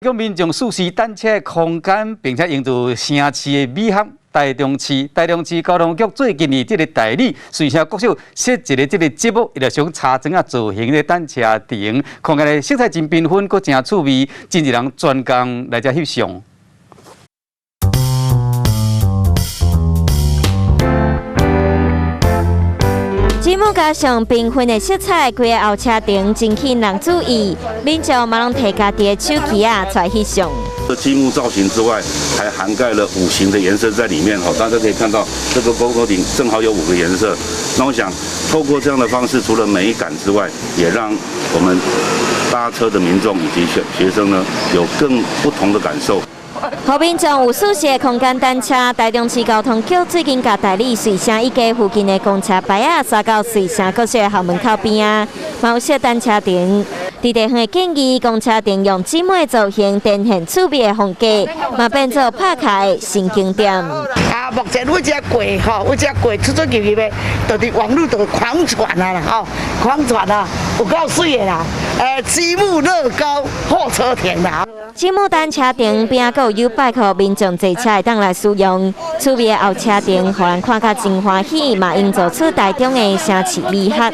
让民众熟悉单车的空间，并且营造城市的美学。台中市交通局最近以这个代理，随城国小设一个这个节目，伊就想查整啊造型的单车亭，空间的色彩真缤纷，阁真趣味，真侪人专工来遮翕相。 节目加上缤纷的色彩，规个后车亭真吸引人注意，民众嘛拢摕家己的手机啊出来翕相。积木造型之外，还涵盖了5型的颜色在里面哦。大家可以看到，这个勾勾顶正好有5个颜色。那我想，透过这样的方式，除了美感之外，也让我们搭车的民众以及学生呢，有更不同的感受。 互民众有舒适的空间单车，台中市交通局最近甲代理水城一街附近的公车牌啊，刷到水城国小校门口边啊，嘛有设单车亭。伫地方建议公车亭用姊妹造型，呈现趣味的风格，嘛变做拍卡的新景点。啊，目前我只柜吼，我只柜出出入入的，就伫网络就狂传啊啦，吼，狂传啊，有够水的啦。积木乐高候车亭啦。 积木单车亭边还有 U bike， 民众坐车会当来使用。趣味的后车亭，互人看甲真欢喜，嘛营造出台中的城市美学。